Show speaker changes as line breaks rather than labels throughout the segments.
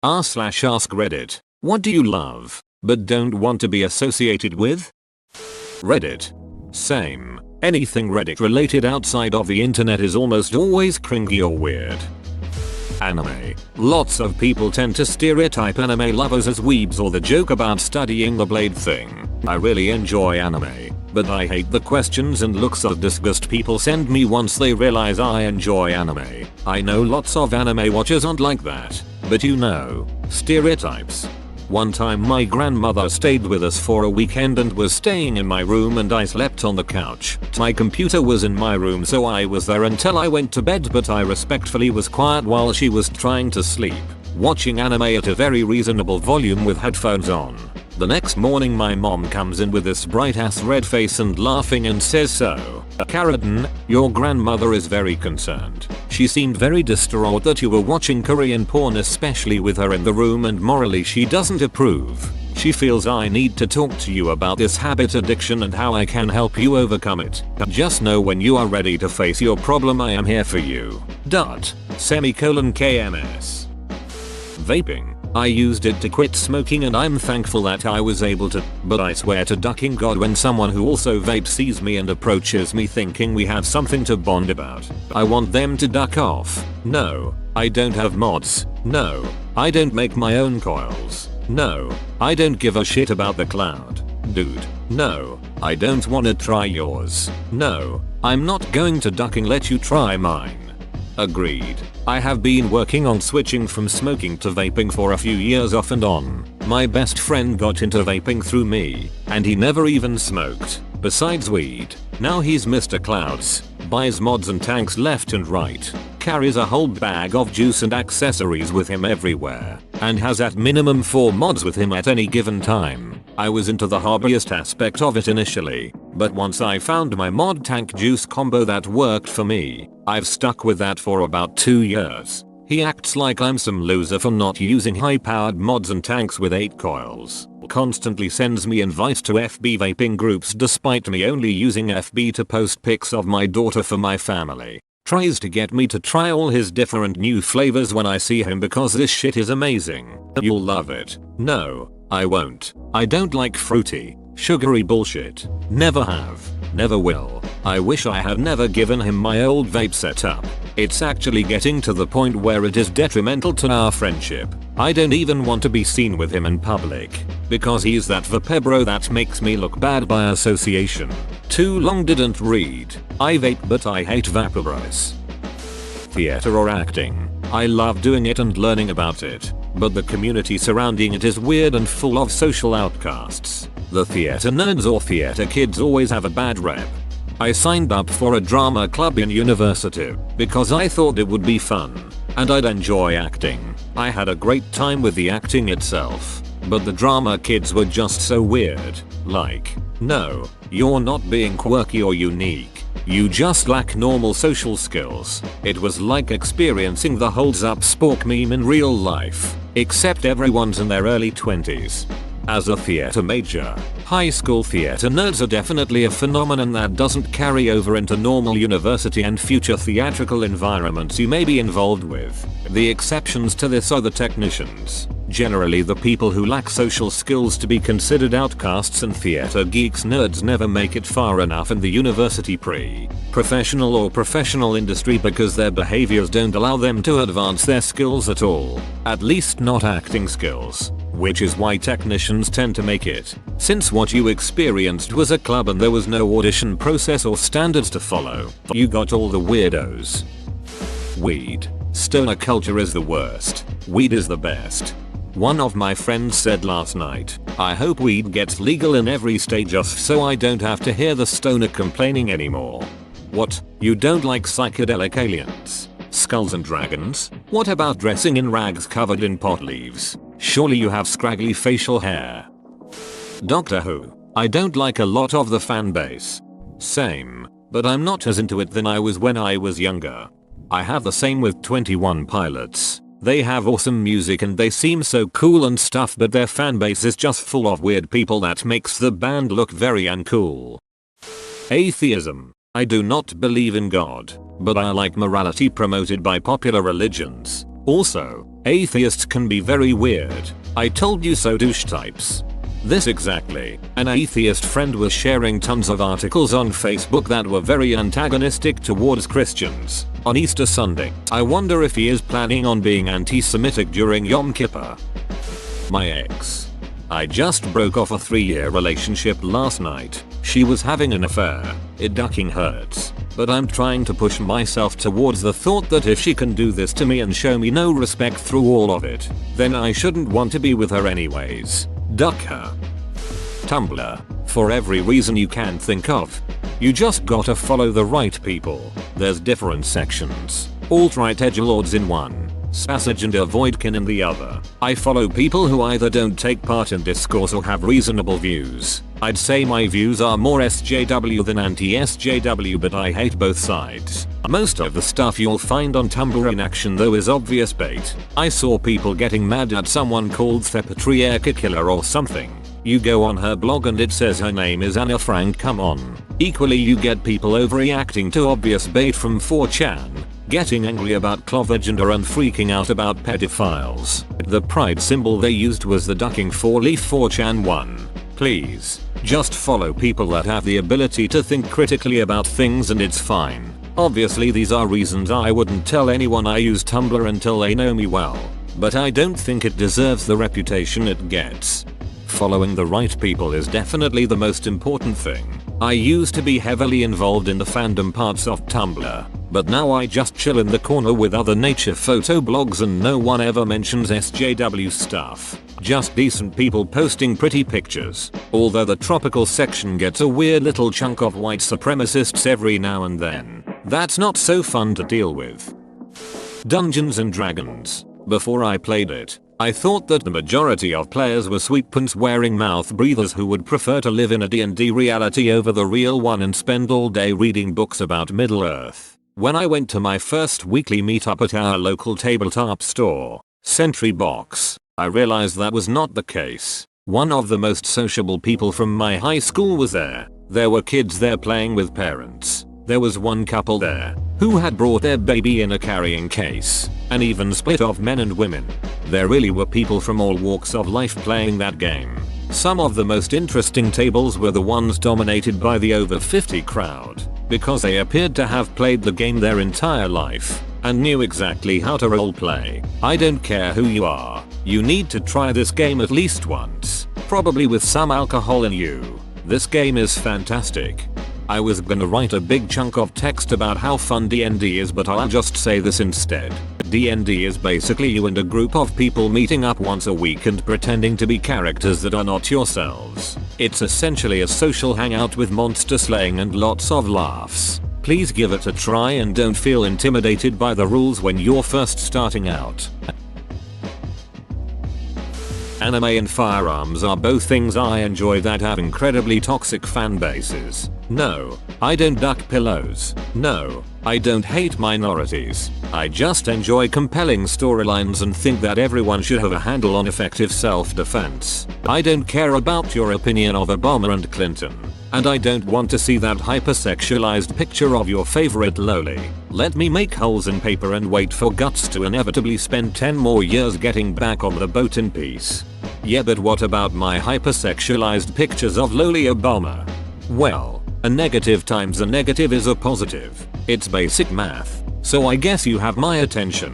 r/ask Reddit. What do you love, but don't want to be associated with? Reddit. Same. Anything Reddit related outside of the internet is almost always cringy or weird. Anime. Lots of people tend to stereotype anime lovers as weebs or the joke about studying the blade thing. I really enjoy anime, but I hate the questions and looks of disgust people send me once they realize I enjoy anime. I know lots of anime watchers aren't like that, but you know, stereotypes. One time my grandmother stayed with us for a weekend and was staying in my room and I slept on the couch. My computer was in my room so I was there until I went to bed, but I respectfully was quiet while she was trying to sleep, watching anime at a very reasonable volume with headphones on. The next morning my mom comes in with this bright ass red face and laughing and says, "So, Karen, your grandmother is very concerned. She seemed very distraught that you were watching Korean porn, especially with her in the room, and morally she doesn't approve. She feels I need to talk to you about this habit addiction and how I can help you overcome it. Just know when you are ready to face your problem I am here for you. KMS. Vaping. I used it to quit smoking and I'm thankful that I was able to, but I swear to ducking God when someone who also vapes sees me and approaches me thinking we have something to bond about. I want them to duck off. No, I don't have mods. No, I don't make my own coils. No, I don't give a shit about the cloud. Dude, no, I don't wanna try yours. No, I'm not going to ducking let you try mine. Agreed. I have been working on switching from smoking to vaping for a few years off and on. My best friend got into vaping through me, and he never even smoked, besides weed. Now he's Mr. Clouds, buys mods and tanks left and right, carries a whole bag of juice and accessories with him everywhere, and has at minimum 4 mods with him at any given time. I was into the hobbyist aspect of it initially, but once I found my mod tank juice combo that worked for me, I've stuck with that for about 2 years. He acts like I'm some loser for not using high powered mods and tanks with 8 coils. Constantly sends me invites to FB vaping groups despite me only using FB to post pics of my daughter for my family. Tries to get me to try all his different new flavors when I see him because this shit is amazing. You'll love it. No, I won't. I don't like fruity, sugary bullshit. Never have. Never will. I wish I had never given him my old vape setup. It's actually getting to the point where it is detrimental to our friendship. I don't even want to be seen with him in public, because he's that vapebro that makes me look bad by association. Too long didn't read. I vape but I hate vaporize. Theater or acting. I love doing it and learning about it, but the community surrounding it is weird and full of social outcasts. The theater nerds or theater kids always have a bad rep. I signed up for a drama club in university because I thought it would be fun and I'd enjoy acting. I had a great time with the acting itself, but the drama kids were just so weird. Like, no, you're not being quirky or unique. You just lack normal social skills. It was like experiencing the holds up spork meme in real life, except everyone's in their early 20s. As a theater major, high school theater nerds are definitely a phenomenon that doesn't carry over into normal university and future theatrical environments you may be involved with. The exceptions to this are the technicians, generally the people who lack social skills to be considered outcasts, and theater geeks nerds never make it far enough in the university professional or professional industry because their behaviors don't allow them to advance their skills at all, at least not acting skills. Which is why technicians tend to make it, since what you experienced was a club and there was no audition process or standards to follow. You got all the weirdos. Weed. Stoner culture is the worst. Weed is the best. One of my friends said last night, I hope weed gets legal in every state just so I don't have to hear the stoner complaining anymore. What? You don't like psychedelic aliens? Skulls and dragons? What about dressing in rags covered in pot leaves? Surely you have scraggly facial hair. Doctor Who. I don't like a lot of the fan base. Same, but I'm not as into it than I was when I was younger. I have the same with 21 Pilots. They have awesome music and they seem so cool and stuff, but their fanbase is just full of weird people that makes the band look very uncool. Atheism. I do not believe in God, but I like morality promoted by popular religions. Also, Atheists can be very weird. I told you so, douche types. This exactly. An atheist friend was sharing tons of articles on Facebook that were very antagonistic towards Christians on Easter Sunday. I wonder if he is planning on being anti-Semitic during Yom Kippur. My ex. I just broke off a 3-year relationship last night. She was having an affair. It ducking hurts. But I'm trying to push myself towards the thought that if she can do this to me and show me no respect through all of it, then I shouldn't want to be with her anyways. Duck her. Tumblr. For every reason you can think of. You just gotta follow the right people. There's different sections. Alt-right edgelords in one. Spasage and Avoidkin in the other. I follow people who either don't take part in discourse or have reasonable views. I'd say my views are more SJW than anti-SJW, but I hate both sides. Most of the stuff you'll find on Tumblr in action though is obvious bait. I saw people getting mad at someone called the Patriarcha Killer or something. You go on her blog and it says her name is Anna Frank, come on. Equally you get people overreacting to obvious bait from 4chan. Getting angry about clover gender and freaking out about pedophiles. The pride symbol they used was the ducking 4-leaf 4chan one. Please, just follow people that have the ability to think critically about things and it's fine. Obviously these are reasons I wouldn't tell anyone I use Tumblr until they know me well. But I don't think it deserves the reputation it gets. Following the right people is definitely the most important thing. I used to be heavily involved in the fandom parts of Tumblr, but now I just chill in the corner with other nature photo blogs and no one ever mentions SJW stuff. Just decent people posting pretty pictures, although the tropical section gets a weird little chunk of white supremacists every now and then. That's not so fun to deal with. Dungeons and Dragons. Before I played it, I thought that the majority of players were sweet pants wearing mouth breathers who would prefer to live in a D&D reality over the real one and spend all day reading books about Middle-earth. When I went to my first weekly meetup at our local tabletop store, Sentry Box, I realized that was not the case. One of the most sociable people from my high school was there. There were kids there playing with parents. There was one couple there who had brought their baby in a carrying case, an even split of men and women. There really were people from all walks of life playing that game. Some of the most interesting tables were the ones dominated by the over 50 crowd, because they appeared to have played the game their entire life and knew exactly how to roleplay. I don't care who you are, you need to try this game at least once, probably with some alcohol in you. This game is fantastic. I was gonna write a big chunk of text about how fun D&D is, but I'll just say this instead. D&D is basically you and a group of people meeting up once a week and pretending to be characters that are not yourselves. It's essentially a social hangout with monster slaying and lots of laughs. Please give it a try and don't feel intimidated by the rules when you're first starting out. Anime and firearms are both things I enjoy that have incredibly toxic fan bases. No, I don't duck pillows. No, I don't hate minorities. I just enjoy compelling storylines and think that everyone should have a handle on effective self-defense. I don't care about your opinion of Obama and Clinton. And I don't want to see that hypersexualized picture of your favorite loli. Let me make holes in paper and wait for Guts to inevitably spend 10 more years getting back on the boat in peace. Yeah, but what about my hypersexualized pictures of loli Obama? Well, a negative times a negative is a positive. It's basic math. So I guess you have my attention.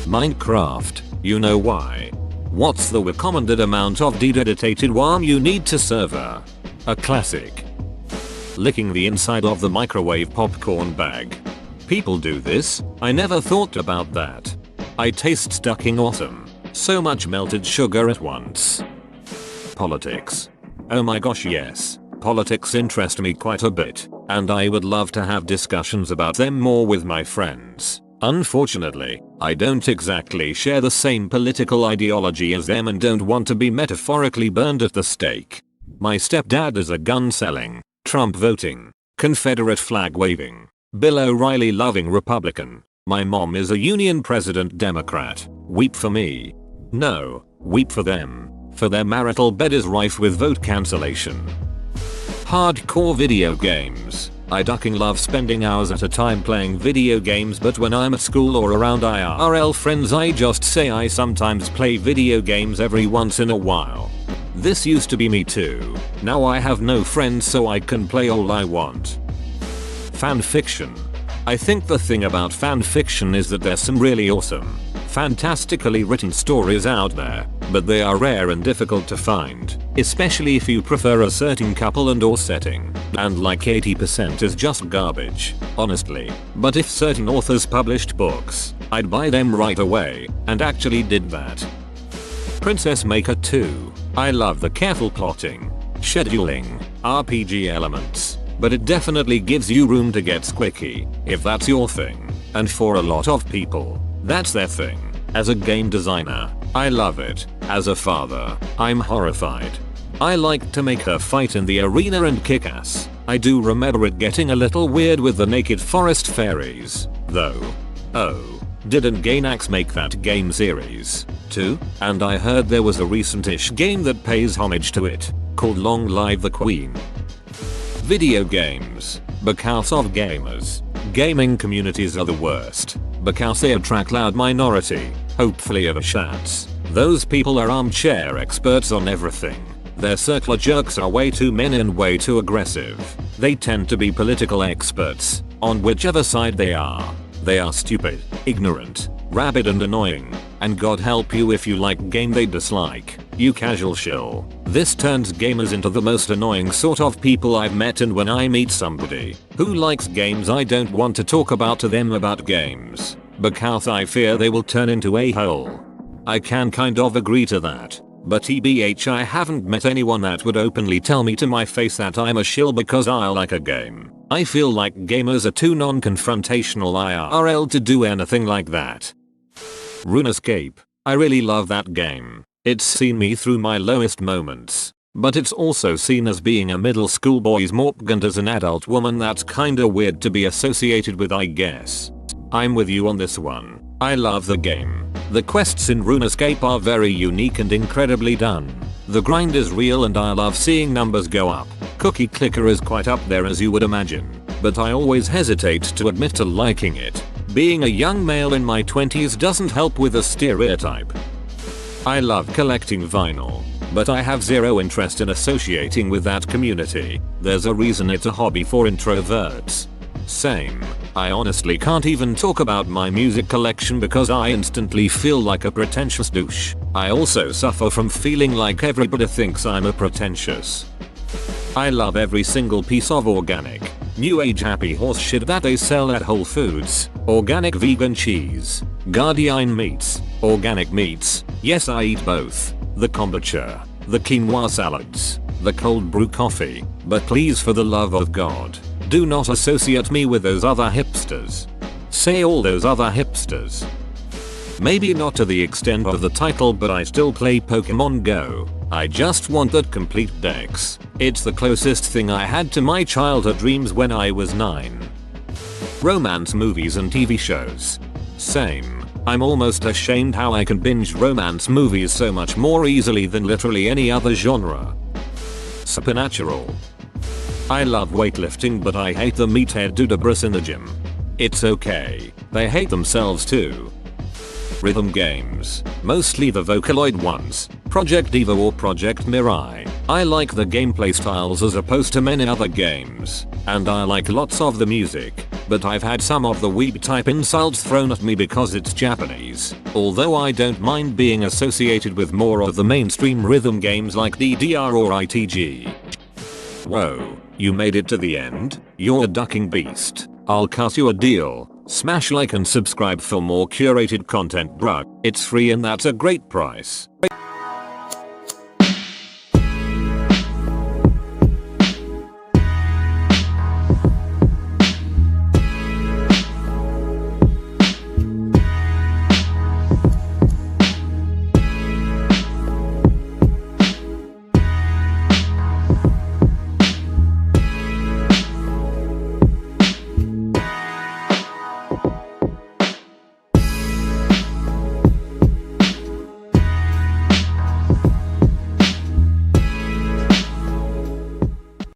Minecraft, you know why. What's the recommended amount of dedicated WAM you need to server? A classic. Licking the inside of the microwave popcorn bag. People do this, I never thought about that. I taste stucking awesome. So much melted sugar at once. Politics. Oh my gosh, yes. Politics interest me quite a bit, and I would love to have discussions about them more with my friends. Unfortunately, I don't exactly share the same political ideology as them and don't want to be metaphorically burned at the stake. My stepdad is a gun-selling, Trump-voting, Confederate flag-waving, Bill O'Reilly loving Republican. My mom is a Union President Democrat. Weep for me. No, weep for them. For their marital bed is rife with vote cancellation. Hardcore video games. I ducking love spending hours at a time playing video games, but when I'm at school or around IRL friends I just say I sometimes play video games every once in a while. This used to be me too. Now I have no friends so I can play all I want. Fanfiction. I think the thing about fanfiction is that there's some really awesome, fantastically written stories out there, but they are rare and difficult to find, especially if you prefer a certain couple and or setting, and like 80% is just garbage, honestly. But if certain authors published books, I'd buy them right away, and actually did that. Princess Maker 2. I love the careful plotting, scheduling, RPG elements, but it definitely gives you room to get squicky, if that's your thing, and for a lot of people, that's their thing. As a game designer, I love it. As a father, I'm horrified. I like to make her fight in the arena and kick ass. I do remember it getting a little weird with the Naked Forest fairies, though. Oh, didn't Gainax make that game series too? And I heard there was a recent-ish game that pays homage to it, called Long Live the Queen. Video games. Because of gamers. Gaming communities are the worst, because they attract loud minority, hopefully overshats. Those people are armchair experts on everything. Their circle jerks are way too many and way too aggressive. They tend to be political experts, on whichever side they are. They are stupid, ignorant, rabid and annoying, and God help you if you like game they dislike, you casual shill. This turns gamers into the most annoying sort of people I've met, and when I meet somebody who likes games I don't want to talk about to them about games, because I fear they will turn into a hole. I can kind of agree to that, but TBH I haven't met anyone that would openly tell me to my face that I'm a shill because I like a game. I feel like gamers are too non-confrontational IRL to do anything like that. RuneScape. I really love that game. It's seen me through my lowest moments, but it's also seen as being a middle school boy's morpg, and as an adult woman that's kinda weird to be associated with, I guess. I'm with you on this one. I love the game. The quests in RuneScape are very unique and incredibly done. The grind is real and I love seeing numbers go up. Cookie Clicker is quite up there as you would imagine, but I always hesitate to admit to liking it. Being a young male in my 20s doesn't help with the stereotype. I love collecting vinyl, but I have zero interest in associating with that community. There's a reason it's a hobby for introverts. Same. I honestly can't even talk about my music collection because I instantly feel like a pretentious douche. I also suffer from feeling like everybody thinks I'm a pretentious. I love every single piece of organic, new age happy horse shit that they sell at Whole Foods. Organic vegan cheese, Guardian meats, organic meats, yes I eat both, the kombucha, the quinoa salads, the cold brew coffee, but please for the love of God, do not associate me with those other hipsters. Say all those other hipsters. Maybe not to the extent of the title, but I still play Pokemon Go. I just want that complete dex. It's the closest thing I had to my childhood dreams when I was 9. Romance movies and TV shows. Same. I'm almost ashamed how I can binge romance movies so much more easily than literally any other genre. Supernatural. I love weightlifting, but I hate the meathead Dudabras in the gym. It's okay, they hate themselves too. Rhythm games, mostly the Vocaloid ones, Project Evo or Project Mirai. I like the gameplay styles as opposed to many other games, and I like lots of the music, but I've had some of the weeb type insults thrown at me because it's Japanese, although I don't mind being associated with more of the mainstream rhythm games like DDR or ITG. Whoa, you made it to the end? You're a ducking beast. I'll cut you a deal. Smash like and subscribe for more curated content, bruh. It's free and that's a great price.